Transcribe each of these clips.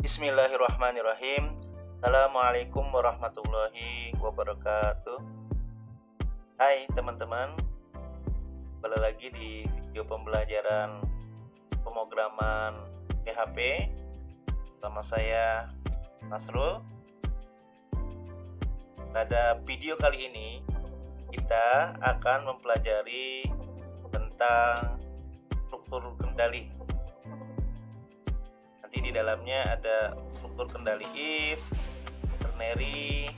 Bismillahirrahmanirrahim. Assalamualaikum warahmatullahi wabarakatuh. Hai teman-teman, kembali lagi di video pembelajaran pemrograman PHP bersama saya Nasrul. Pada video kali ini kita akan mempelajari tentang struktur kendali. Nanti di dalamnya ada struktur kendali if, ternary,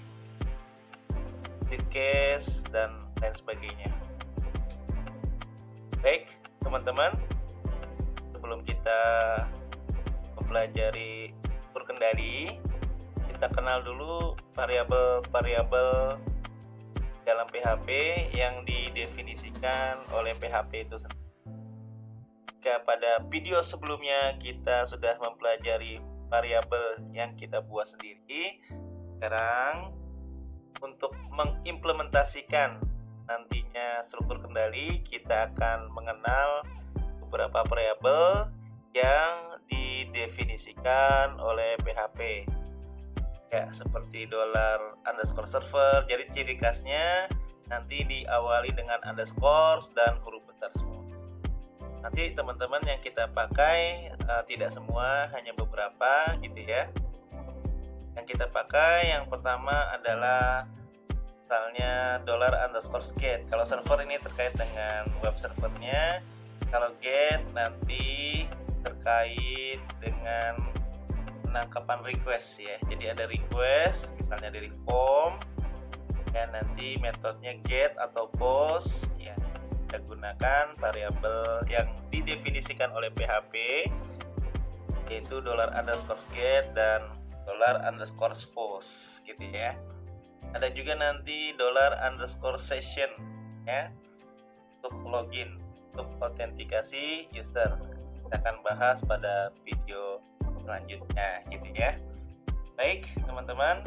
split case, dan lain sebagainya. Baik teman-teman, sebelum kita mempelajari struktur kendali, kita kenal dulu variabel-variabel dalam PHP yang didefinisikan oleh PHP itu sendiri. Jika pada video sebelumnya kita sudah mempelajari variabel yang kita buat sendiri, sekarang untuk mengimplementasikan nantinya struktur kendali, kita akan mengenal beberapa variabel yang didefinisikan oleh PHP. Ya, seperti $_server. Jadi ciri khasnya nanti diawali dengan underscore dan huruf besar semua. Nanti teman-teman yang kita pakai tidak semua, hanya beberapa gitu ya. Yang kita pakai yang pertama adalah misalnya $_get. Kalau server ini terkait dengan web servernya. Kalau get nanti terkait dengan penangkapan request ya. Jadi ada request misalnya dari form, dan nanti metodenya get atau post ya. Kita gunakan variabel yang didefinisikan oleh PHP, yaitu $_get dan $_post gitu ya. Ada juga nanti $_session ya, untuk login, untuk autentikasi user. Kita akan bahas pada video selanjutnya gitu ya. Baik teman-teman,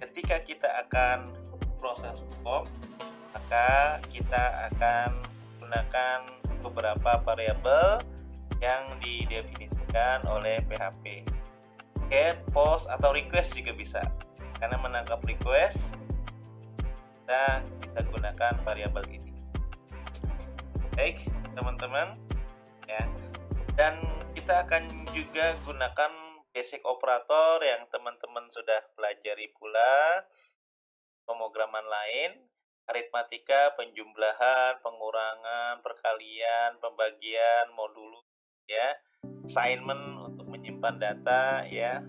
ketika kita akan proses form, maka kita akan gunakan beberapa variabel yang didefinisikan oleh PHP. Get, post, atau request juga bisa. Karena menangkap request, kita bisa gunakan variabel ini. Baik, teman-teman, ya. Dan kita akan juga gunakan basic operator yang teman-teman sudah pelajari pula, pemrograman lain. Aritmatika, penjumlahan, pengurangan, perkalian, pembagian, modulus ya, assignment untuk menyimpan data ya,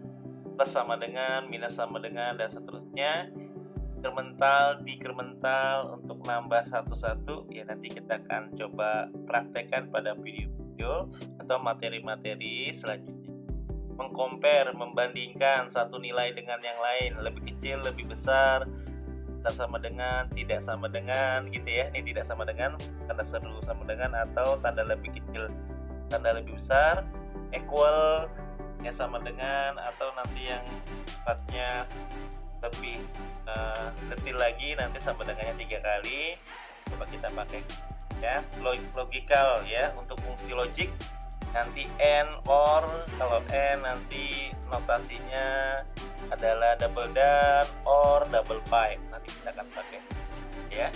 plus sama dengan, minus sama dengan, dan seterusnya. Incremental, decremental untuk nambah satu-satu ya, nanti kita akan coba praktekkan pada video-video atau materi-materi selanjutnya. Mengcompare, membandingkan satu nilai dengan yang lain, lebih kecil, lebih besar, sama dengan, tidak sama dengan gitu ya. Ini tidak sama dengan, tanda seru sama dengan, atau tanda lebih kecil tanda lebih besar, equal ya sama dengan, atau nanti yang sifatnya lebih detail lagi nanti sama dengannya 3 kali. Coba kita pakai ya. Logical ya, untuk fungsi logik nanti and, or. Kalau and nanti notasinya adalah double dan, or double pipe. Nanti kita akan pakai ya.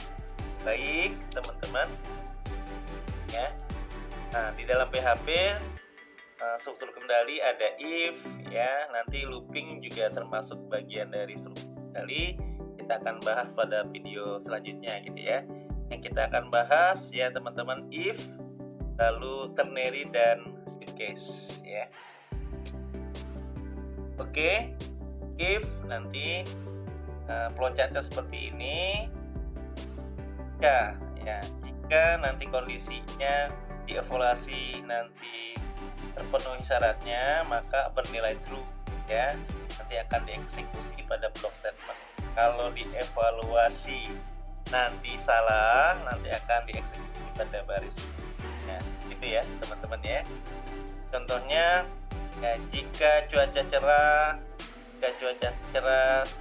Baik teman-teman ya. Nah, di dalam PHP struktur kendali ada if ya. Nanti looping juga termasuk bagian dari struktur kendali. Kita akan bahas pada video selanjutnya gitu ya. Yang kita akan bahas ya teman-teman, if, lalu ternary dan split case ya. Oke. If nanti flowchartnya seperti ini. Jika nanti kondisinya dievaluasi nanti terpenuhi syaratnya, maka bernilai true ya. Nanti akan dieksekusi pada block statement. Kalau dievaluasi nanti salah, nanti akan dieksekusi pada baris ya. Itu ya teman-teman ya. Contohnya ya, jika cuaca cerah,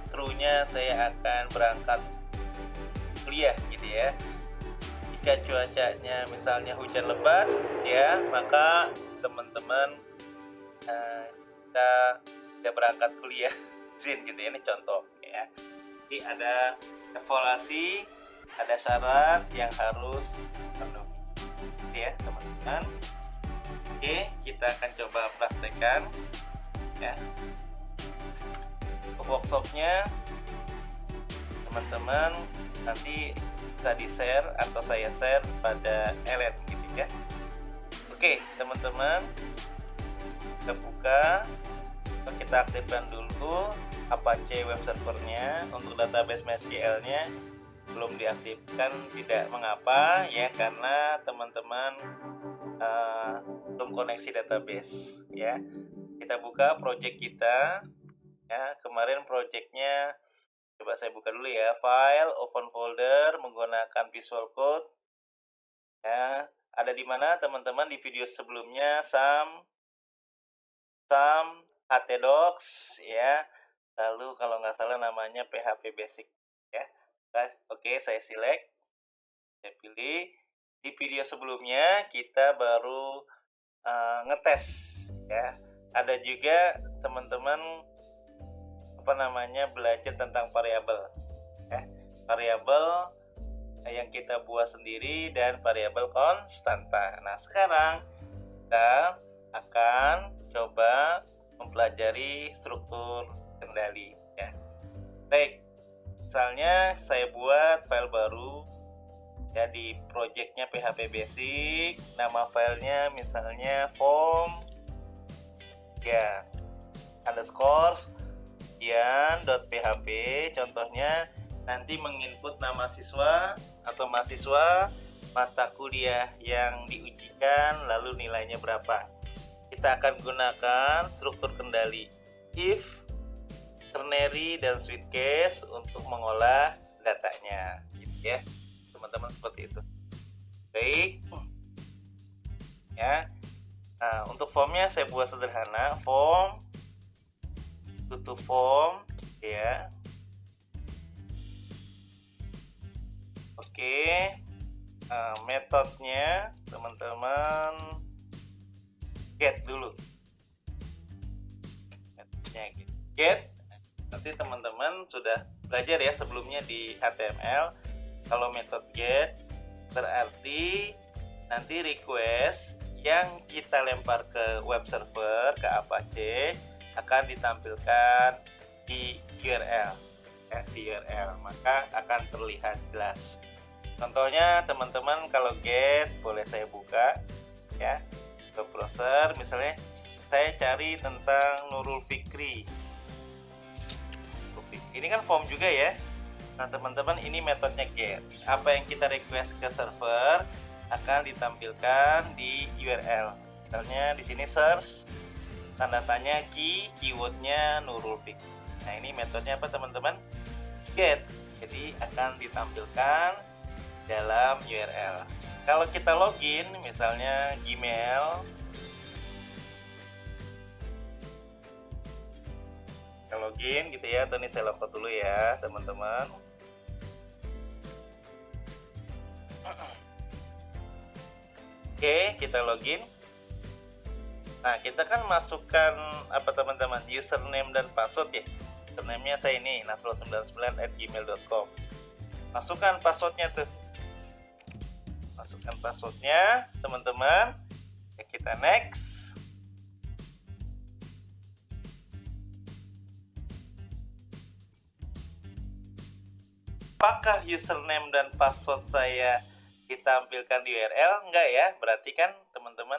true-nya saya akan berangkat kuliah gitu ya. Jika cuacanya misalnya hujan lebat ya, maka teman-teman kita tidak berangkat kuliah izin gitu ya, ini contoh ya. Jadi ada evaluasi, ada syarat yang harus penuhi gitu ya teman-teman. Oke, kita akan coba praktekkan ya. Untuk workshopnya teman-teman nanti bisa di-share atau saya share pada Ellen gitu ya. Oke teman-teman, kita buka, kita aktifkan dulu Apache web servernya. Untuk database MySQL nya belum diaktifkan, tidak mengapa ya, karena teman-teman belum koneksi database ya. Kita buka project kita ya. Kemarin projectnya coba saya buka dulu ya, file, open folder menggunakan Visual Code ya. Ada di mana teman-teman? Di video sebelumnya sam htdocs ya. Lalu kalau nggak salah namanya PHP Basic ya. Oke, saya select, saya pilih. Di video sebelumnya kita baru ngetes ya. Ada juga teman-teman belajar tentang variabel ya. Variabel yang kita buat sendiri dan variabel konstanta. Nah, sekarang kita akan coba mempelajari struktur kendali ya. Baik, misalnya saya buat file baru ya di projectnya PHP Basic. Nama filenya misalnya form ya underscore .php. Contohnya nanti menginput nama siswa atau mahasiswa, mata kuliah yang diujikan, lalu nilainya berapa. Kita akan gunakan struktur kendali if, ternary, dan switch case untuk mengolah datanya gitu ya teman-teman, seperti itu. Baik ya. Nah, untuk formnya saya buat sederhana, form tutup form ya. Oke, metodenya teman-teman get dulu. Metodenya get. Nanti teman-teman sudah belajar ya sebelumnya di HTML. Kalau metode get berarti nanti request yang kita lempar ke web server, ke Apache, akan ditampilkan di URL ya, di URL, maka akan terlihat jelas. Contohnya teman-teman kalau get, boleh saya buka ya ke browser. Misalnya saya cari tentang Nurul Fikri. Ini kan form juga ya. Nah teman-teman, ini metodenya get. Apa yang kita request ke server akan ditampilkan di URL. Misalnya di sini search, tanda tanya keywordnya Nurul Fikri. Nah ini metodenya apa teman-teman? Get. Jadi akan ditampilkan dalam URL. Kalau kita login misalnya Gmail, kita login gitu ya. Atau ini saya logout dulu ya teman-teman. Oke, kita login. Nah, kita kan masukkan apa teman-teman? Username dan password ya. Username-nya saya ini nasrul99@gmail.com. Masukkan passwordnya tuh. Masukkan passwordnya teman-teman. Ya, kita next. Apakah username dan password saya ditampilkan di URL? Enggak ya. Berarti kan teman-teman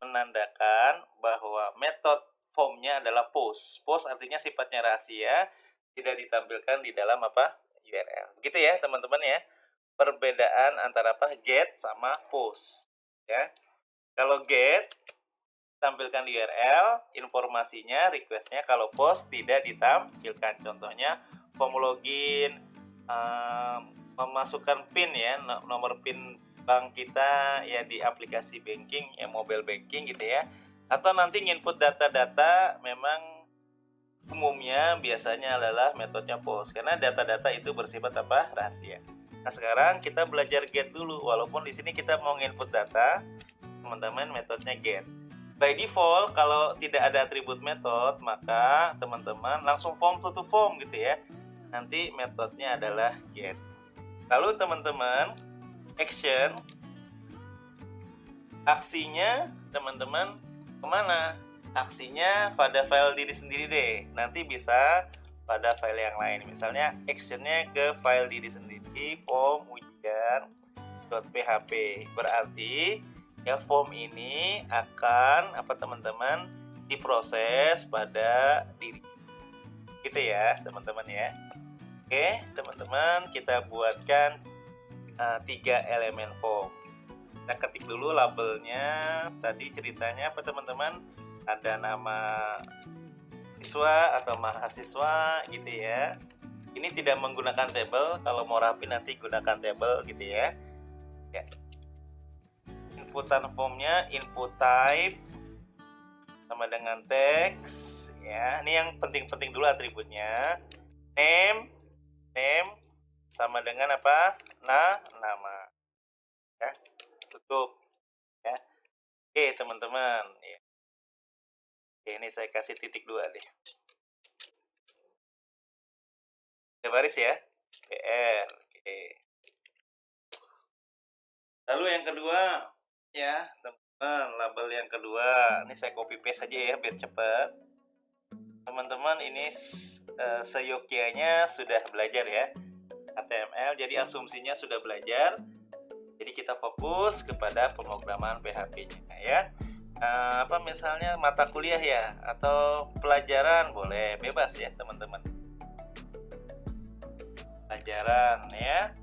menandakan bahwa metode formnya adalah post. Post artinya sifatnya rahasia, tidak ditampilkan di dalam apa? URL. Begitu ya teman-teman ya. Perbedaan antara apa? Get sama post ya. Kalau get tampilkan di URL, informasinya, requestnya. Kalau post tidak ditampilkan. Contohnya form login, memasukkan PIN ya, nomor PIN bank kita ya di aplikasi banking ya, mobile banking gitu ya. Atau nanti input data-data, memang umumnya biasanya adalah metodenya post karena data-data itu bersifat apa? Rahasia. Nah, sekarang kita belajar get dulu. Walaupun di sini kita mau input data, teman-teman, metodenya get. By default kalau tidak ada atribut method, maka teman-teman langsung form to form gitu ya. Nanti metodenya adalah get. Lalu teman-teman action, aksinya teman-teman kemana? Aksinya pada file diri sendiri deh. Nanti bisa pada file yang lain. Misalnya actionnya ke file diri sendiri, form ujian.php. Berarti ya form ini akan apa teman-teman diproses pada diri. Gitu ya teman-teman ya. Oke teman-teman, kita buatkan 3 elemen form. Kita ketik dulu labelnya. Tadi ceritanya apa teman-teman? Ada nama siswa atau mahasiswa gitu ya. Ini tidak menggunakan tabel. Kalau mau rapi nanti gunakan tabel gitu ya. Inputan formnya input type sama dengan teks ya. Ini yang penting-penting dulu atributnya. Name sama dengan apa? Nama ya. Tutup ya. Oke teman-teman ya. Oke, ini saya kasih titik 2 deh. Baris ya. PR. Oke. Lalu yang kedua ya teman-teman, label yang kedua ini saya copy paste saja ya biar cepat. Teman-teman ini seyogyanya sudah belajar ya HTML, jadi asumsinya sudah belajar. Jadi kita fokus kepada pemrograman PHP-nya ya. Apa misalnya mata kuliah ya atau pelajaran boleh bebas ya teman-teman. Pelajaran ya.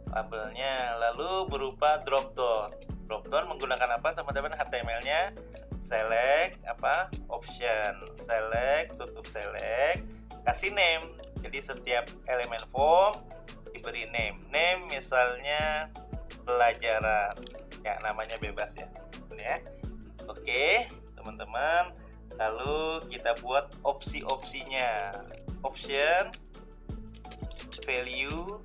Labelnya lalu berupa drop down menggunakan apa teman-teman? HTML-nya select apa option, select, tutup select, kasih name. Jadi setiap elemen form diberi name misalnya pelajaran ya, namanya bebas ya. Oke teman-teman, lalu kita buat opsi-opsinya. Option value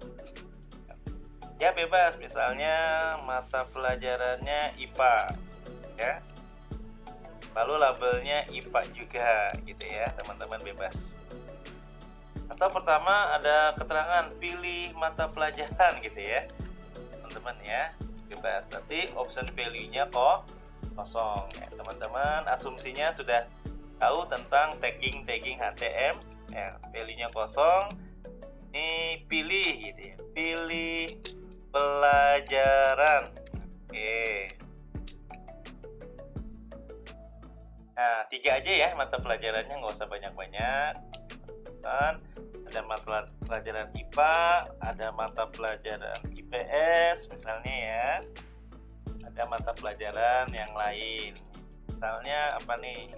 ya bebas, misalnya mata pelajarannya IPA ya, lalu labelnya IPA juga gitu ya teman-teman, bebas. Atau pertama ada keterangan pilih mata pelajaran gitu ya teman-teman ya, bebas. Berarti option value-nya kosong ya teman-teman. Asumsinya sudah tahu tentang tagging HTML ya, value-nya kosong. Ini pilih gitu ya, pilih pelajaran. Oke. Nah 3 aja ya mata pelajarannya, nggak usah banyak-banyak kan. Ada mata pelajaran IPA, ada mata pelajaran IPS misalnya ya, ada mata pelajaran yang lain misalnya apa nih,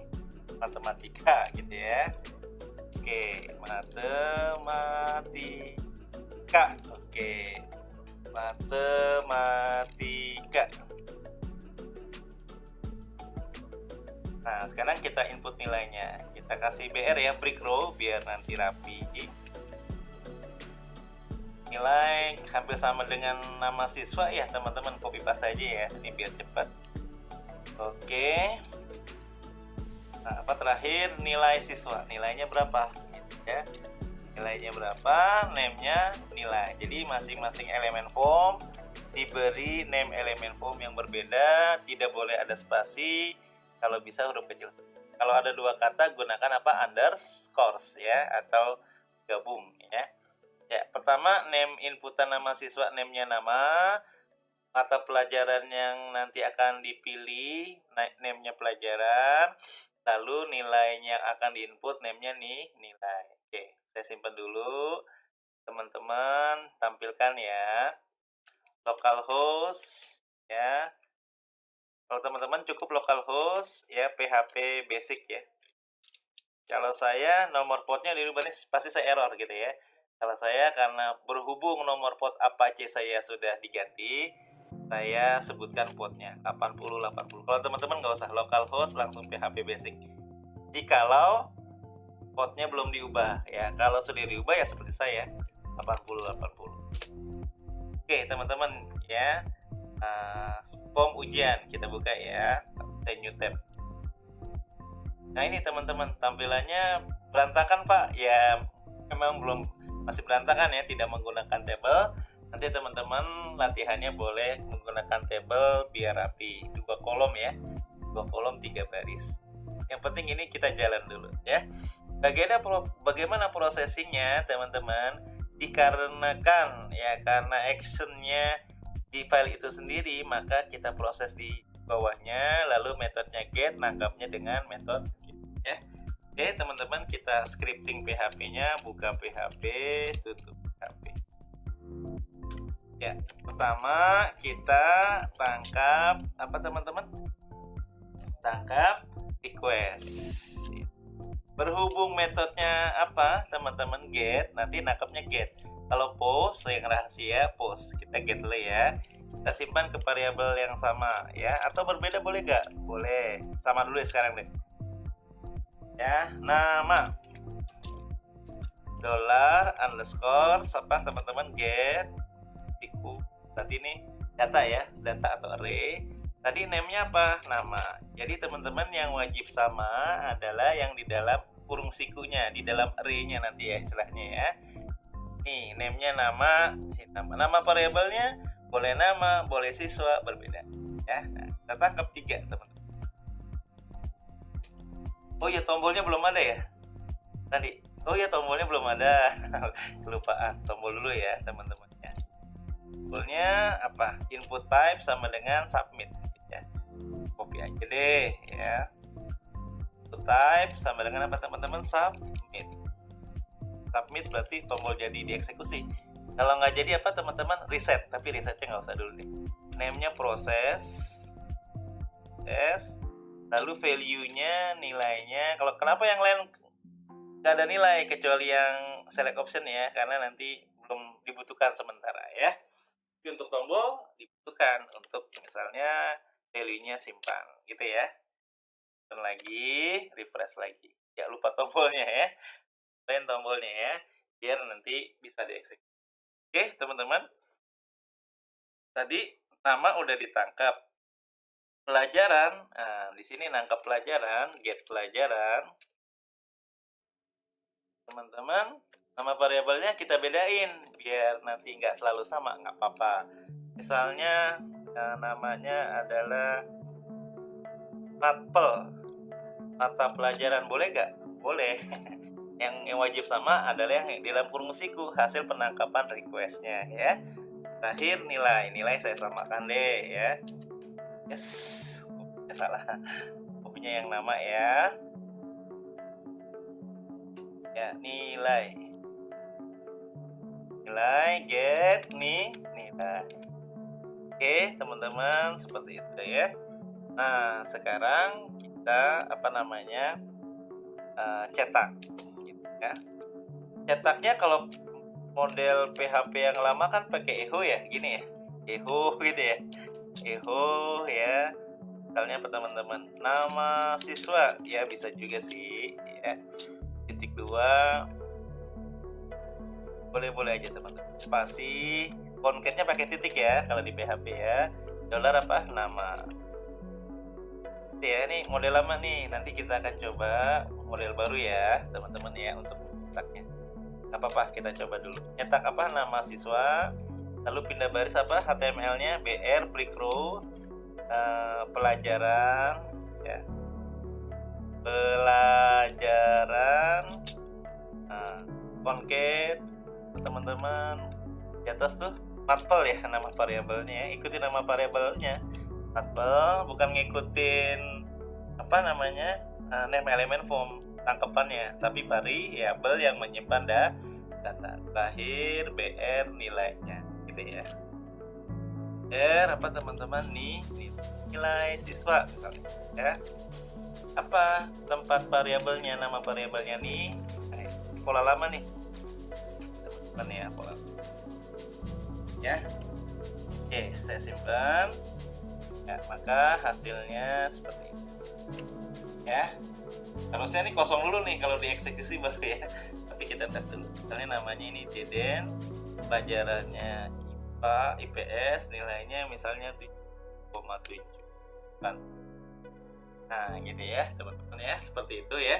matematika gitu ya. Oke, matematika. Oke, matematika. Nah sekarang kita input nilainya, kita kasih BR ya, break row biar nanti rapi. Nilai hampir sama dengan nama siswa ya teman-teman, copy paste aja ya, ini biar cepat. Oke. Nah apa terakhir, nilai siswa, nilainya berapa gitu ya, nilainya berapa, name-nya nilai. Jadi masing-masing elemen form diberi name elemen form yang berbeda, tidak boleh ada spasi, kalau bisa huruf kecil. Kalau ada 2 kata gunakan apa, underscores ya, atau gabung ya. Ya, pertama name inputan nama siswa, name-nya nama, mata pelajaran yang nanti akan dipilih, name-nya pelajaran, lalu nilainya yang akan diinput, name-nya nih nilai. Oke, saya simpan dulu. Teman-teman tampilkan ya, localhost ya. Kalau teman-teman cukup localhost ya, PHP basic ya. Kalau saya nomor portnya dirubah nih, pasti saya error gitu ya. Kalau saya karena berhubung nomor port Apache saya sudah diganti, saya sebutkan portnya 8080. Kalau teman-teman nggak usah localhost, langsung PHP basic. Jikalau portnya belum diubah ya, kalau sudah diubah ya seperti saya 8080. Oke teman-teman ya, form ujian kita buka ya, new tab. Nah ini teman-teman, tampilannya berantakan Pak. Ya memang masih berantakan ya, tidak menggunakan tabel. Nanti teman-teman latihannya boleh menggunakan tabel biar rapi. 2 kolom ya, 2 kolom 3 baris. Yang penting ini kita jalan dulu ya. Bagaimana processingnya teman-teman? Dikarenakan ya, karena actionnya di file itu sendiri, maka kita proses di bawahnya, lalu metodenya get nangkapnya dengan metode ya. Oke teman-teman, kita scripting PHP-nya, buka PHP, tutup PHP. Ya, pertama kita tangkap apa teman-teman? Tangkap request. Berhubung metodenya apa teman-teman, get, nanti nangkapnya get. Kalau post yang rahasia post, kita get dulu ya. Kita simpan ke variabel yang sama ya, atau berbeda boleh gak? Boleh, sama dulu ya sekarang deh ya. Nama $_ apa teman-teman, get iku. Berarti ini data ya, data atau array. Tadi name-nya apa? Nama. Jadi teman-teman yang wajib sama adalah yang di dalam kurung sikunya, di dalam array-nya nanti ya istilahnya ya. Nih, name-nya nama, nama variabelnya boleh nama, boleh siswa, berbeda ya. Nah, kita tangkap 3 teman-teman. Oh ya, tombolnya belum ada ya tadi. Oh ya, tombolnya belum ada. Kelupaan, tombol dulu ya teman-teman ya. Tombolnya apa? Input type sama dengan submit ya. Copy aja deh ya. Input type sama dengan apa teman-teman? Submit. Submit berarti tombol jadi dieksekusi. Kalau nggak jadi apa teman-teman? Reset. Tapi resetnya nggak usah dulu nih. Name-nya proses. Lalu value-nya, nilainya. Kalau kenapa yang lain nggak ada nilai kecuali yang select option ya, karena nanti belum dibutuhkan sementara ya. Tapi untuk tombol dibutuhkan untuk misalnya value-nya simpan gitu ya. Dan lagi refresh lagi. Ya lupa tombolnya ya. Lain tombolnya ya, biar nanti bisa dieksekusi. Oke teman-teman, tadi nama udah ditangkap. Pelajaran, nah, di sini nangkap pelajaran, get pelajaran. Teman-teman, nama variabelnya kita bedain biar nanti nggak selalu sama, nggak apa-apa. Misalnya namanya adalah mata pelajaran, boleh nggak? Boleh. Yang wajib sama adalah yang di dalam kurung siku, hasil penangkapan requestnya ya. Terakhir nilai saya samakan deh ya. Yes, salah. Kopinya yang nama ya. Ya, nilai get nilai. Oke, teman-teman, seperti itu ya. Nah, sekarang kita cetak gitu ya. Cetaknya kalau model PHP yang lama kan pakai echo ya, gini ya. Echo gitu ya. Echo ya, misalnya apa teman-teman, nama siswa ya, bisa juga sih ya. Titik 2 boleh aja teman-teman. Spasi, concatnya pakai titik ya kalau di PHP ya. Dollar apa? Nama ya. Ini model lama nih, nanti kita akan coba model baru ya teman-teman ya untuk cetaknya. Apa-apa, kita coba dulu. Nyetak apa? Nama siswa. Lalu pindah baris apa? HTML-nya BR break row, pelajaran ya. Pelajaran concat teman-teman. Di atas tuh matpel ya nama variabelnya. Ikuti nama variabelnya. Matpel, bukan ngikutin name element form tangkapannya, tapi variabel yang menyimpan data. Terakhir BR nilainya gitu ya. Apa teman-teman nih nilai siswa misalnya ya. Apa tempat variabelnya, nama variabelnya nih. Nah, pola lama nih teman-teman ya, pola ya. Oke, saya simpan ya, maka hasilnya seperti ini ya. Harusnya nih kosong dulu nih kalau dieksekusi baru ya, tapi kita tes dulu. Misalnya namanya ini Deden, pelajarannya IPA, IPS, nilainya misalnya 7,7 kan. Nah, gitu ya, teman-teman ya, seperti itu ya.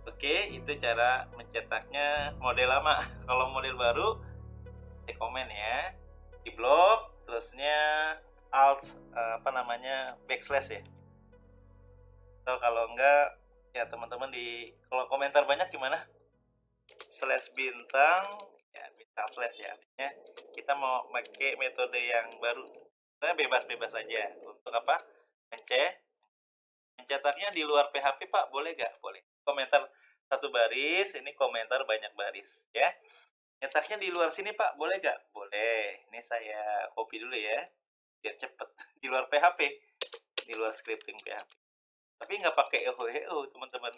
Oke, itu cara mencetaknya model lama. Kalau model baru, saya komen ya, di blok, terusnya alt backslash ya. Atau kalau enggak, ya teman-teman kalau komentar banyak gimana? Slash bintang, ya bintang slash ya. Artinya kita mau pakai metode yang baru. Sebenarnya bebas-bebas aja. Untuk apa? Mencetaknya di luar PHP Pak, boleh nggak? Boleh. Komentar satu baris, ini komentar banyak baris ya. Nyetaknya di luar sini Pak, boleh nggak? Boleh. Ini saya copy dulu ya, biar cepet. Di luar PHP, di luar scripting PHP. Tapi nggak pakai eho teman-teman.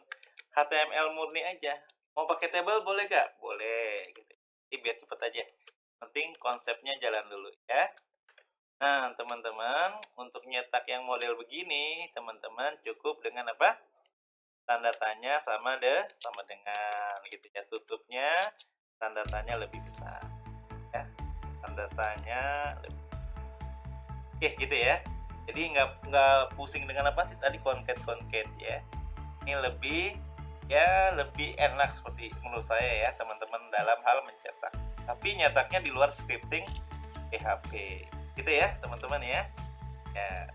HTML murni aja. Mau pakai table boleh nggak? Boleh. Gitu. Jadi biar cepet aja. Penting konsepnya jalan dulu ya. Nah, teman-teman, untuk nyetak yang model begini, teman-teman cukup dengan apa? Tanda tanya sama dengan gitu ya. Tutupnya tanda tanya lebih besar. Ya. Tanda tanya lebih. Oke, gitu ya. Jadi nggak pusing dengan apa sih tadi concat ya. Ini lebih enak seperti menurut saya ya, teman-teman dalam hal mencetak. Tapi nyetaknya di luar scripting PHP. Gitu ya, teman-teman ya. Ya,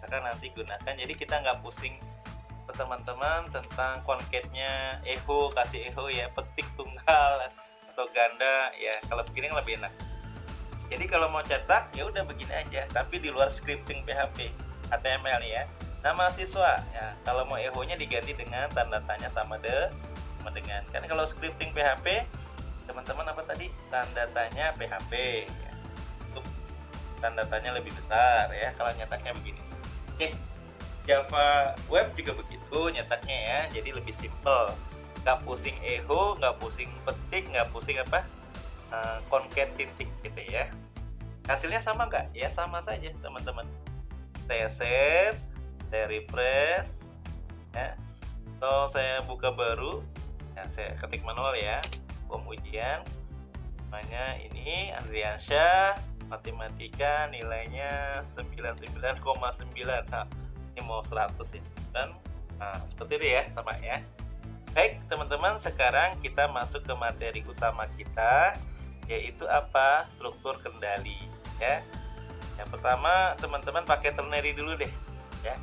akan nanti gunakan. Jadi kita nggak pusing teman-teman tentang concatnya kasih echo ya, petik tunggal atau ganda ya. Kalau begini lebih enak. Jadi kalau mau cetak ya udah begini aja, tapi di luar scripting PHP HTML ya. Nama siswa ya, kalau mau echo-nya diganti dengan tanda tanya sama dengan. Karena kalau scripting PHP teman-teman apa tadi? Tanda tanya PHP ya. Untuk tanda tanya lebih besar ya kalau nyetaknya begini. Oke. Java web juga begitu nyetaknya ya, jadi lebih simple, nggak pusing echo, nggak pusing petik, nggak pusing concat titik gitu ya. Hasilnya sama nggak? Ya sama saja teman-teman. Saya save, saya refresh ya, atau saya buka baru ya, saya ketik manual ya, ujian namanya ini Andriansyah, matematika nilainya 99,9. Nah, ini mau 100 ya dan seperti itu ya, sama ya. Baik teman-teman, sekarang kita masuk ke materi utama kita, yaitu apa? Struktur kendali ya. Yang pertama teman-teman pakai ternary dulu deh ya.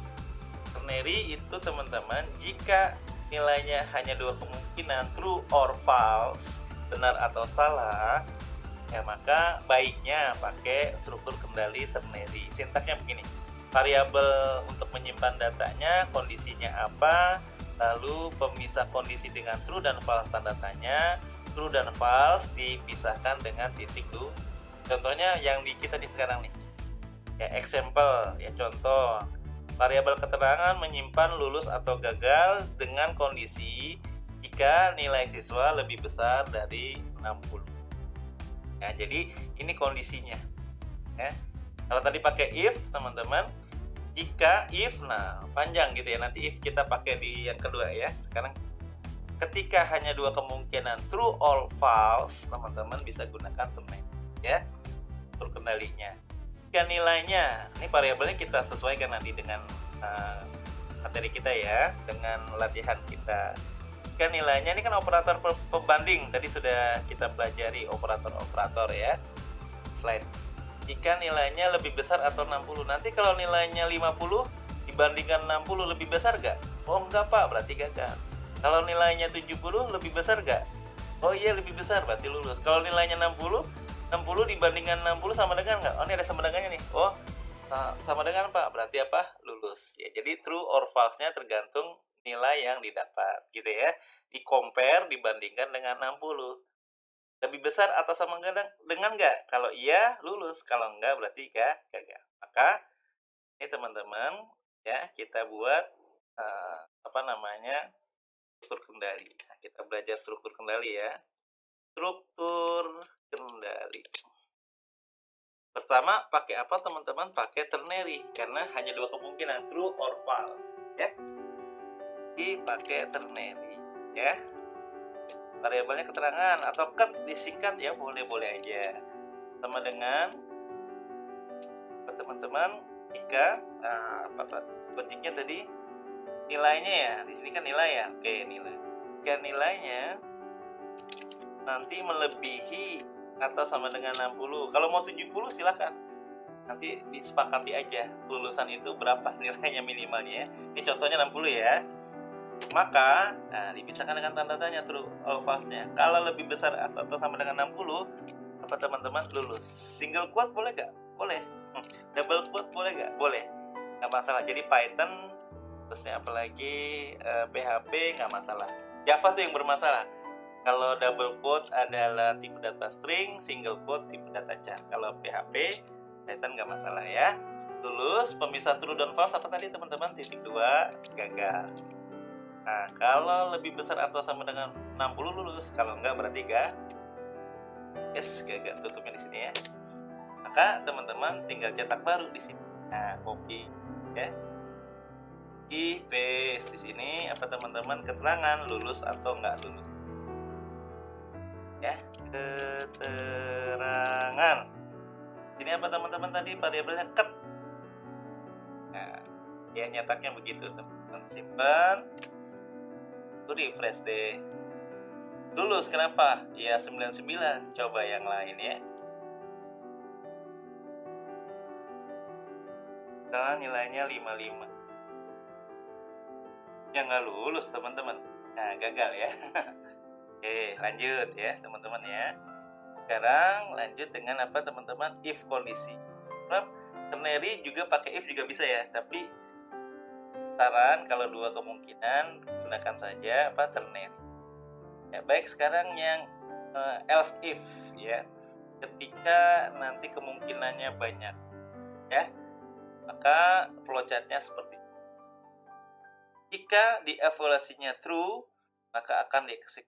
Ternary itu teman-teman, jika nilainya hanya dua kemungkinan, true or false, benar atau salah ya, maka baiknya pakai struktur kendali ternary. Sintaknya begini: variabel untuk menyimpan datanya, kondisinya apa, lalu pemisah kondisi dengan true dan false tanda tanya, true dan false dipisahkan dengan titik dulu. Contohnya yang di kita di sekarang nih ya, example ya, contoh variabel keterangan menyimpan lulus atau gagal dengan kondisi jika nilai siswa lebih besar dari 60 ya. Jadi ini kondisinya ya. Kalau tadi pakai if teman-teman, jika if, nah panjang gitu ya, nanti if kita pakai di yang kedua ya. Sekarang ketika hanya dua kemungkinan, true or false, teman-teman bisa gunakan ternary ya untuk kendalinya. Jika nilainya, ini variabelnya kita sesuaikan nanti dengan materi kita ya, dengan latihan kita. Jika nilainya, ini kan operator pembanding, tadi sudah kita pelajari operator-operator ya, slide. Jika nilainya lebih besar atau 60, nanti kalau nilainya 50 dibandingkan 60 lebih besar gak? Oh enggak Pak, berarti gagal. Kalau nilainya 70 lebih besar gak? Oh iya lebih besar, berarti lulus. Kalau nilainya 60 dibandingkan 60 sama dengan nggak? Oh ini ada sama dengannya nih. Oh sama dengan Pak, berarti apa? Lulus ya. Jadi true or false-nya tergantung nilai yang didapat gitu ya. Di compare dibandingkan dengan 60. Lebih besar atau sama dengan nggak? Kalau iya lulus, kalau enggak berarti gagal. Maka ini teman-teman ya, kita buat struktur kendali. Nah, kita belajar struktur kendali ya. Struktur kendali. Pertama pakai apa teman-teman? Pakai ternary karena hanya dua kemungkinan, true or false ya. Dipakai ternary ya. Variabelnya keterangan atau ket disingkat ya, boleh-boleh aja. Sama dengan teman-teman jika logiknya tadi nilainya ya, di sini kan nilai ya. Oke, nilai. Jika nilainya nanti melebihi atau sama dengan 60. Kalau mau 70 silakan. Nanti disepakati aja lulusan itu berapa nilainya minimalnya. Ini contohnya 60 ya. Maka dipisahkan dengan tanda tanya true or false-nya. Kalau lebih besar atau sama dengan 60, apa teman-teman lulus. Single quote boleh gak? Boleh. Double quote boleh gak? Boleh. Gak masalah. Jadi Python, terusnya apalagi PHP gak masalah. Java tuh yang bermasalah. Kalau double quote adalah tipe data string, single quote tipe data char. Kalau PHP, Python gak masalah ya. Lulus, pemisah true dan false apa tadi teman-teman? Titik 2, gagal. Nah, kalau lebih besar atau sama dengan 60 lulus, kalau enggak berarti gak. Yes, gagal. Tutupnya di sini ya. Maka teman-teman tinggal cetak baru di sini. Nah, copy ya. Paste di sini apa teman-teman keterangan lulus atau enggak lulus. Ya, keterangan. Ini apa teman-teman tadi variabelnya ket. Nah, ya nyetaknya begitu teman-teman. Simpan. Refresh deh. Lulus kenapa? Ya 99. Coba yang lain ya. Sekarang nilainya 55. Ya nggak lulus teman-teman. Nah, gagal ya. Oke, lanjut ya teman-teman ya. Sekarang lanjut dengan apa teman-teman? If kondisi. Ternary juga pakai if juga bisa ya, tapi saran kalau dua kemungkinan gunakan saja apa ternary. Ya, baik sekarang yang else if ya. Ketika nanti kemungkinannya banyak ya. Maka flowchartnya seperti ini. Jika dievaluasinya true, maka akan dieksekusi.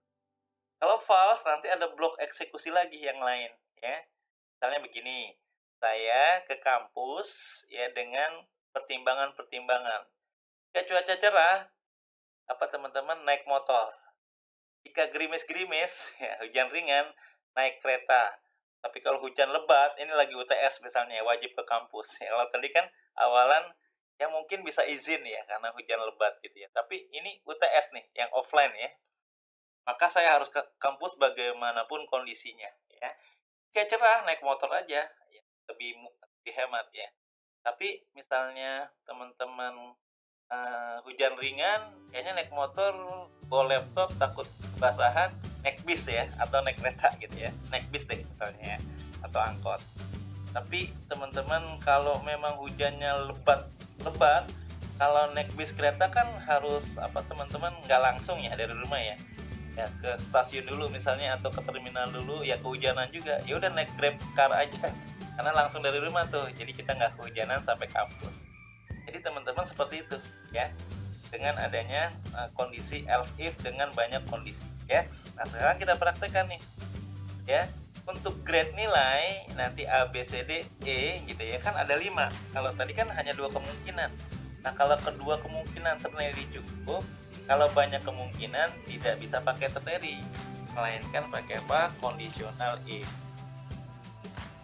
Kalau false nanti ada blok eksekusi lagi yang lain ya. Misalnya begini, saya ke kampus ya dengan pertimbangan-pertimbangan. Jika cuaca cerah, apa teman-teman naik motor. Jika gerimis-gerimis, ya hujan ringan, naik kereta. Tapi kalau hujan lebat, ini lagi UTS misalnya, wajib ke kampus. Ya, kalau tadi kan awalan ya mungkin bisa izin ya karena hujan lebat gitu ya. Tapi ini UTS nih, yang offline ya. Maka saya harus ke kampus bagaimanapun kondisinya ya. Jika cerah naik motor aja ya, lebih hemat ya. Tapi misalnya teman-teman hujan ringan, kayaknya naik motor bawa laptop takut basahan, naik bis ya atau naik kereta gitu ya. Naik bis deh misalnya ya, atau angkot. Tapi teman-teman kalau memang hujannya lebat, kalau naik bis kereta kan harus apa teman-teman nggak langsung ya dari rumah ya. Ya ke stasiun dulu misalnya atau ke terminal dulu ya kehujanan juga ya udah naik grab car aja karena langsung dari rumah tuh jadi kita nggak kehujanan sampai kampus. Jadi teman-teman seperti itu ya dengan adanya kondisi else if dengan banyak kondisi ya. Nah sekarang kita praktekkan nih ya untuk grade nilai nanti A B C D E gitu ya kan ada 5. Kalau tadi kan hanya 2 kemungkinan. Nah kalau kedua kemungkinan ternary cukup, kalau banyak kemungkinan tidak bisa pakai ternary, melainkan pakai apa? Conditional if.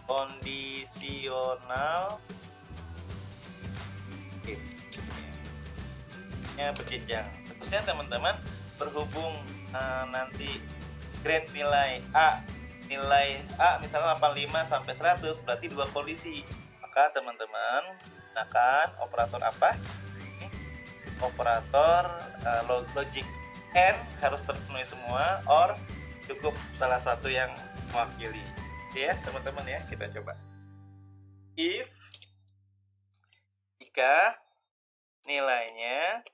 Conditional if. Ya berjenjang. Terusnya teman-teman berhubung nanti grade nilai A misalnya 85 sampai 100 berarti 2 kondisi. Maka teman-teman gunakan operator apa? Operator logic and harus terpenuhi semua or cukup salah satu yang mewakili ya teman-teman ya. Kita coba if jika nilainya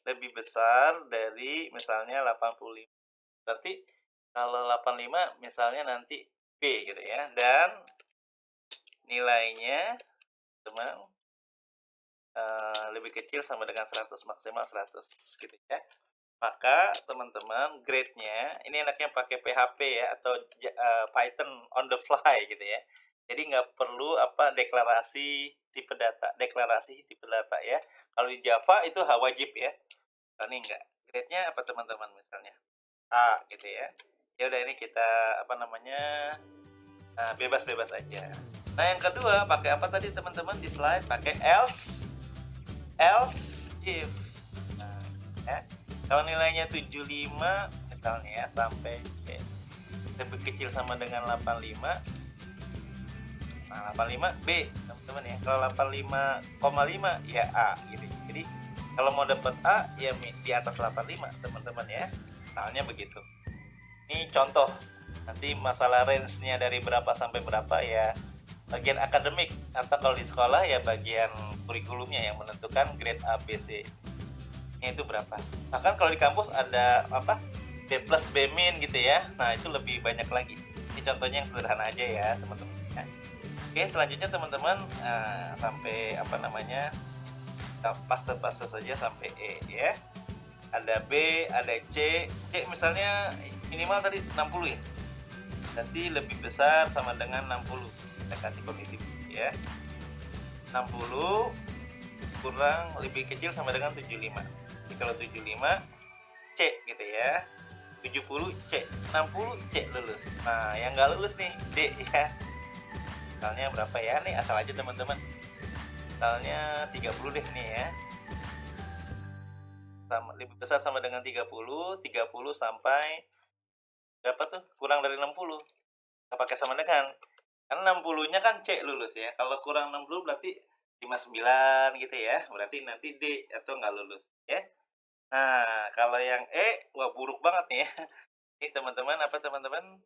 lebih besar dari misalnya 85 berarti kalau 85 misalnya nanti B gitu ya dan nilainya teman lebih kecil sama dengan 100 maksimal 100 gitu ya. Maka teman-teman grade-nya ini enaknya pakai PHP ya atau Python on the fly gitu ya. Jadi nggak perlu apa deklarasi tipe data ya. Kalau di Java itu wajib ya. Ini enggak. Grade-nya apa teman-teman misalnya A gitu ya. Ya udah ini kita apa namanya bebas-bebas aja. Nah yang kedua pakai apa tadi teman-teman di slide pakai else if. Nah, ya. Kalau nilainya 75 misalnya ya, sampai lebih kecil sama dengan 85, nah 85 B teman-teman ya. Kalau 85,5 ya A gitu. Jadi kalau mau dapat A ya di atas 85 teman-teman ya, misalnya begitu. Ini contoh, nanti masalah range-nya dari berapa sampai berapa ya bagian akademik, atau kalau di sekolah ya bagian kurikulumnya yang menentukan grade A, B, C nya itu berapa. Bahkan kalau di kampus ada apa, B plus, B min gitu ya. Nah itu lebih banyak lagi. Ini contohnya yang sederhana aja ya teman-teman ya. Oke, selanjutnya teman-teman sampai apa namanya, paste saja sampai E ya. Ada B, ada C. C misalnya minimal tadi 60 ya, nanti lebih besar sama dengan 60. Kita kasih kondisi ya, 60 kurang lebih kecil sama dengan 75. Jadi kalau 75 C gitu ya, 70 C, 60 C lulus. Nah yang nggak lulus nih D ya, misalnya berapa ya, nih asal aja teman-teman, misalnya 30 deh nih ya, sama, lebih besar sama dengan 30 sampai berapa tuh, kurang dari 60, kita pakai sama dengan, karena 60 nya kan C lulus ya, kalau kurang 60 berarti 59 gitu ya, berarti nanti D atau nggak lulus ya. Nah kalau yang E, wah buruk banget nih ya. Ini teman-teman apa teman-teman,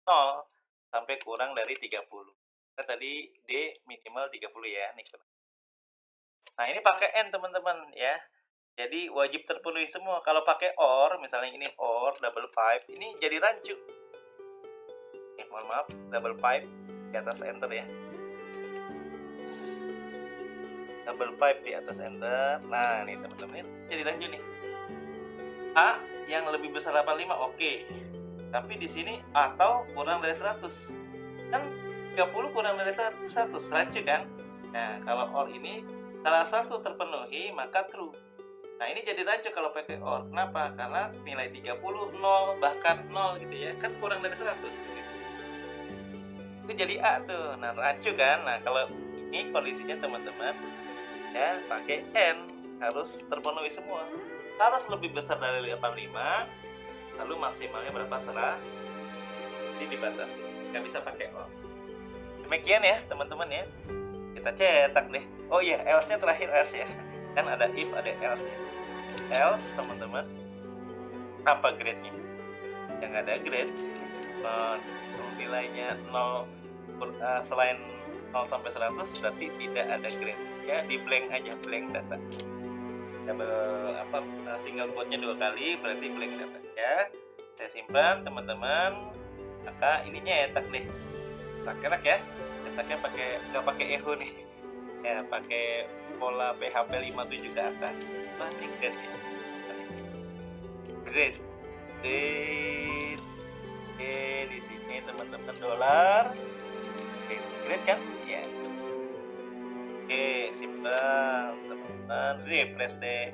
0 sampai kurang dari 30. Kita tadi D minimal 30 ya nih. Nah ini pakai N teman-teman ya, jadi wajib terpenuhi semua. Kalau pakai OR, misalnya ini OR double pipe, ini jadi rancu. Mohon maaf, double pipe di atas enter ya, double pipe di atas enter. Nah nih teman-teman, ini jadi rancu nih. A yang lebih besar 85 oke. Tapi di sini atau kurang dari 100. Kan 30 kurang dari 100 rancu kan? Nah, kalau OR ini salah satu terpenuhi maka true. Nah, ini jadi rancu kalau pakai OR. Kenapa? Karena nilai 30 0 bahkan 0 gitu ya. Kan kurang dari 100 gitu. Itu jadi A tuh. Nah, rancu kan? Nah, kalau ini kondisinya teman-teman ya pakai N, harus terpenuhi semua. Harus lebih besar dari 85, lalu maksimalnya berapa serah, jadi dibatasi, nggak bisa pakai OR. Demikian ya teman-teman ya, kita cetak deh. Oh iya, else nya terakhir, else ya, kan ada if ada else ya. Else teman-teman, apa grade nya? Yang ada grade nilainya 0 selain 0 sampai 100 berarti tidak ada grade ya, di blank aja, blank data. Double apa, single quote-nya 2 kali berarti blank data ya. Saya simpan teman-teman, maka ininya cetak deh, enak ya, cetaknya pakai, nggak pakai eho nih ya, pakai pola PHP 57 ke atas. Wah ini grade ya, grade di sini teman-teman, dolar grade kan ya. Oke, simpan teman-teman, refresh deh.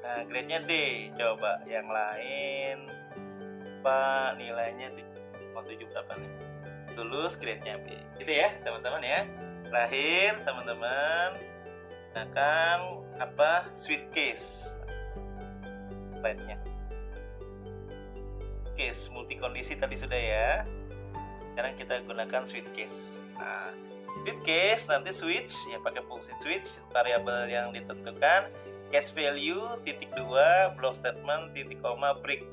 Nah, grade-nya D. Coba yang lain apa nilainya 7 berapa nih? Lulus, grade-nya B. Gitu ya, teman-teman ya. Terakhir, teman-teman gunakan apa? Sweet case. Slide-nya. Case multi kondisi tadi sudah ya. Sekarang kita gunakan sweet case. Nah, sweet case nanti switch ya, pakai fungsi switch, variabel yang ditentukan, case value titik 2, block statement titik koma break.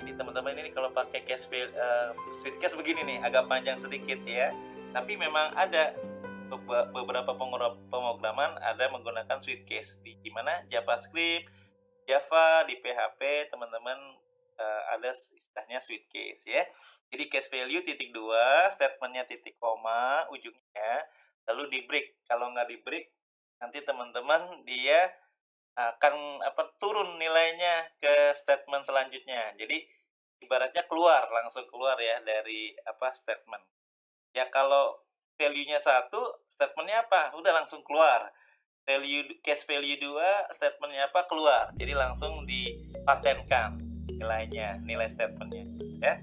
Jadi teman-teman ini kalau pakai case sweet case begini nih, agak panjang sedikit ya, tapi memang ada beberapa pemrograman ada menggunakan sweet case di mana JavaScript, Java, di PHP teman-teman ada istilahnya sweet case ya. Jadi case value titik 2, statementnya titik koma ujungnya, lalu di break. Kalau nggak di break, nanti teman-teman dia akan turun nilainya ke statement selanjutnya. Jadi ibaratnya langsung keluar ya dari statement. Ya kalau value-nya 1, statementnya apa? Udah langsung keluar. Case value 2, statementnya apa? Keluar. Jadi langsung dipatenkan nilainya, nilai statementnya ya.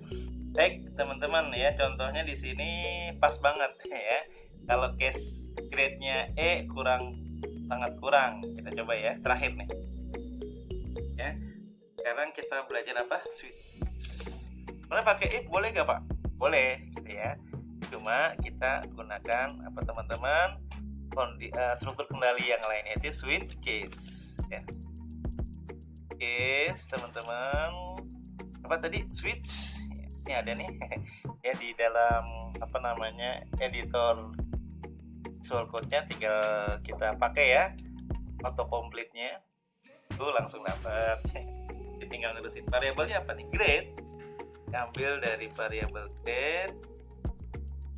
Baik teman-teman ya, contohnya di sini pas banget ya. Kalau case grade-nya E sangat kurang. Kita coba ya, terakhir nih. kita belajar apa? Switch. Sebenarnya pakai if boleh nggak Pak? Boleh, gitu ya. Cuma kita gunakan apa teman-teman? Struktur kendali yang lain, yaitu switch case. Ya. Case teman-teman. Apa tadi? Switch. Ini ada nih ya di dalam apa namanya editor Visual Code-nya, tinggal kita pakai ya autocomplete-nya, itu langsung dapat. Tinggal nulisin variabelnya apa nih? Grade. Ambil dari variabel grade,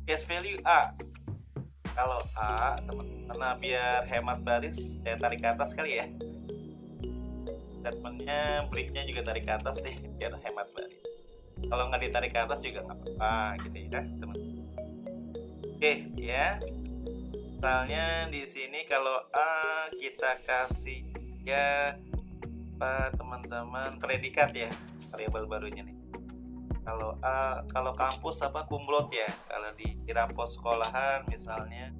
case value A. Kalau A teman-teman, biar hemat baris saya tarik ke atas kali ya. Statementnya breaknya juga tarik ke atas deh biar hemat baris. Kalau nggak ditarik ke atas juga nggak apa-apa gitu ya teman. Oke ya. Misalnya di sini kalau A kita kasih ya apa teman-teman, predikat ya, variabel barunya nih. Kalau A, kalau kampus apa kumlot ya, kalau di rapos sekolahan misalnya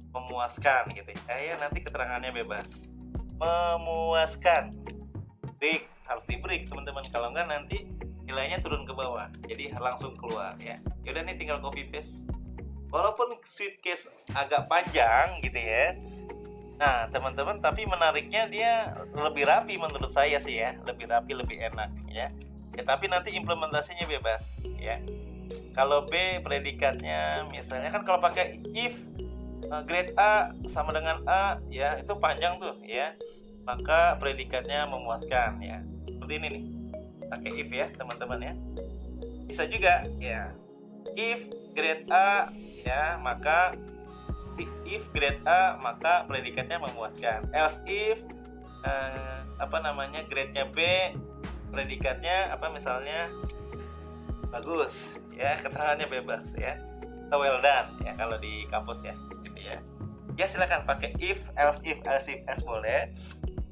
memuaskan gitu ya, nanti keterangannya bebas memuaskan, break harus di break teman-teman, kalau enggak nanti nilainya turun ke bawah, jadi langsung keluar ya. Yaudah nih tinggal copy paste, walaupun switch case agak panjang gitu ya. Nah teman-teman, tapi menariknya dia lebih rapi menurut saya sih ya, lebih rapi, lebih enak ya. Tapi nanti implementasinya bebas ya. Kalau B predikatnya misalnya kan kalau pakai if grade A sama dengan A ya, itu panjang tuh ya, maka predikatnya memuaskan ya. Seperti ini nih, pakai if ya teman-teman ya. Bisa juga ya, if grade A ya, maka if grade A maka predikatnya memuaskan. Else if grade-nya B, predikatnya apa misalnya bagus ya, keterangannya bebas ya, atau well done ya kalau di kampus ya gitu ya. Ya silakan pakai if, else if, else boleh,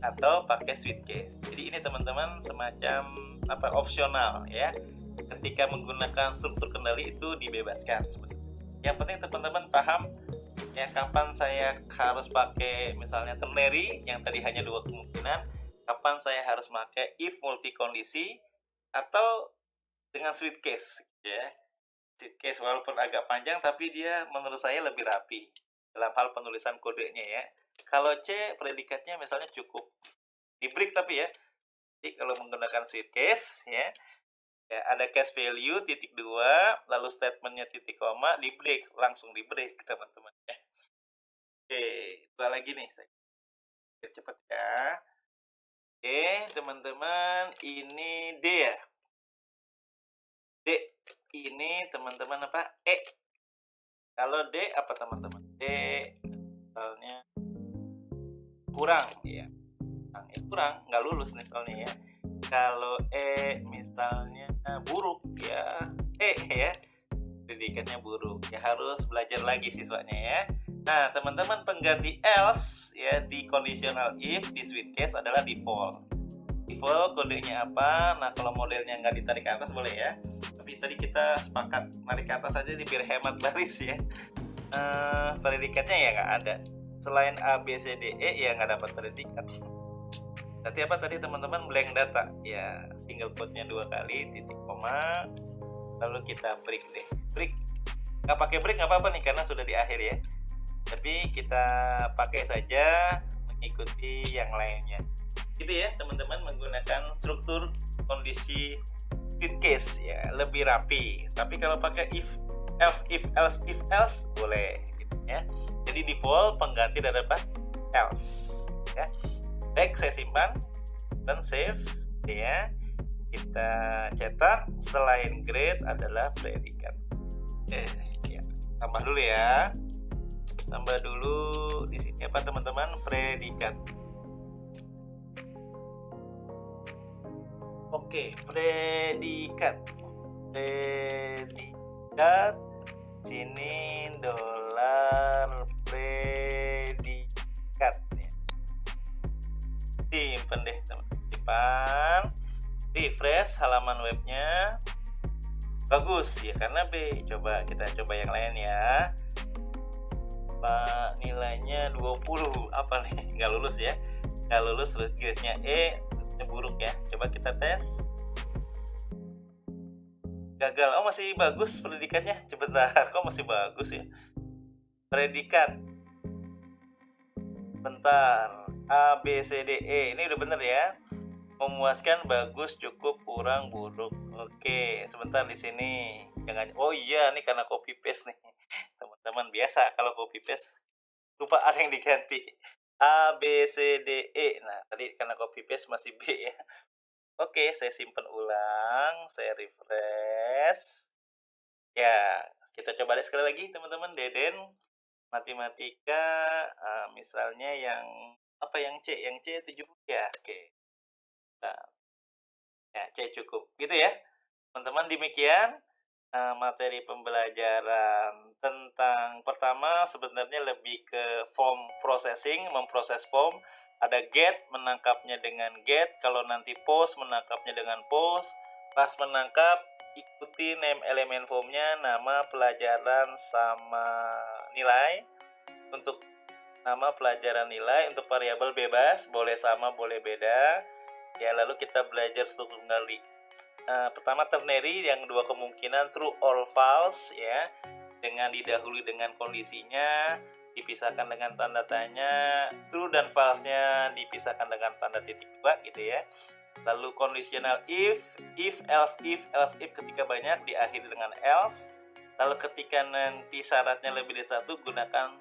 atau pakai switch case. Jadi ini teman-teman semacam apa, opsional ya. Ketika menggunakan struktur kendali itu dibebaskan. Yang penting teman-teman paham ya, kapan saya harus pakai misalnya ternary yang tadi hanya 2 kemungkinan, kapan saya harus pakai if multikondisi atau dengan switch case ya. Switch case walaupun agak panjang tapi dia menurut saya lebih rapi dalam hal penulisan kodenya ya. Kalau C predikatnya misalnya cukup di break tapi ya. Jadi kalau menggunakan switch case ya, ada case value titik 2 lalu statementnya titik koma, di break, langsung di break teman-teman ya. Oke, dua lagi nih saya cepat ya. Oke teman-teman, ini D ya. D ini teman-teman apa? E. Kalau D apa teman-teman? D misalnya kurang ya. Kurang, nggak lulus nih soalnya ya. Kalau E misalnya buruk ya, E ya, predikatnya buruk ya, harus belajar lagi siswanya ya. Nah teman-teman, pengganti else ya di conditional if di switch case adalah default. Default kodenya apa? Nah kalau modelnya nggak ditarik ke atas boleh ya, tapi tadi kita sepakat tarik ke atas aja biar hemat baris ya. Predikatnya ya nggak ada, selain A, B, C, D, E ya nggak dapat predikat. Berarti apa tadi teman-teman? Blank data ya, single quote-nya 2 kali, titik koma, lalu kita break deh. Break, nggak pakai break nggak apa-apa nih karena sudah di akhir ya, tapi kita pakai saja mengikuti yang lainnya gitu ya teman-teman, menggunakan struktur kondisi switch case ya, lebih rapi. Tapi kalau pakai if, else if, else if, else boleh gitu ya. Jadi default pengganti dari apa? Else ya. Baik, saya simpan dan save ya. Kita cetak, selain grade adalah predikat. Ya, tambah dulu ya. Tambah dulu di sini apa teman-teman? Predikat. Oke, predikat. Predikat sini dolar predikat. Simpen deh teman-teman, simpan, refresh halaman webnya, bagus ya karena B. Coba kita coba yang lain ya. Pak nilainya 20, apa nih, nggak lulus ya, nggak lulus, grade-nya E, Ini buruk ya. Coba kita tes. Gagal. Oh, masih bagus predikatnya. Sebentar, kok masih bagus ya? Predikat. Bentar. A, B, C, D, E. Ini udah bener ya. Memuaskan, bagus, cukup, kurang, buruk. Oke, sebentar di sini. Jangan. Oh iya, nih karena copy paste nih. Teman-teman biasa kalau copy paste lupa ada yang diganti. A, B, C, D, E. Nah, tadi karena copy paste masih B ya. Oke, saya simpan ulang, saya refresh. Ya, kita coba deh sekali lagi teman-teman. Deden matematika, misalnya yang apa, yang C? Yang C 70 ya. Oke. Nah, ya C cukup. Gitu ya. Teman-teman, demikian materi pembelajaran tentang pertama sebenarnya lebih ke form processing, memproses form. Ada get, menangkapnya dengan get. Kalau nanti post, menangkapnya dengan post. Pas menangkap, ikuti name elemen formnya, nama, pelajaran, sama nilai. Untuk nama, pelajaran, nilai. Untuk variabel bebas, boleh sama, boleh beda. Ya, lalu kita belajar struktur kembali. Pertama ternary, yang dua kemungkinan true or false ya, dengan didahului dengan kondisinya, dipisahkan dengan tanda tanya, true dan false-nya dipisahkan dengan tanda titik dua gitu ya. Lalu conditional if, else if ketika banyak diakhiri dengan else. Lalu ketika nanti syaratnya lebih dari satu, gunakan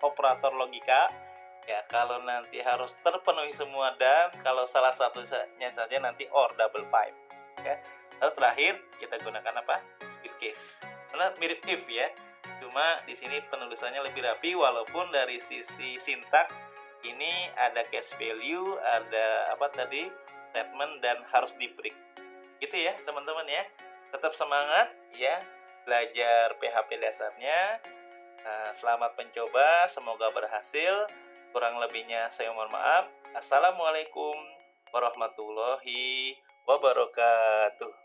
operator logika ya. Kalau nanti harus terpenuhi semua, dan kalau salah satunya saja nanti or, double pipe ya. Lalu terakhir kita gunakan apa? Split case. Karena mirip if ya. Cuma di sini penulisannya lebih rapi, walaupun dari sisi sintak ini ada case value, ada apa tadi? Statement, dan harus di break. Gitu ya, teman-teman ya. Tetap semangat ya belajar PHP dasarnya. Selamat mencoba, semoga berhasil. Kurang lebihnya saya mohon maaf. Assalamualaikum warahmatullahi wabarakatuh.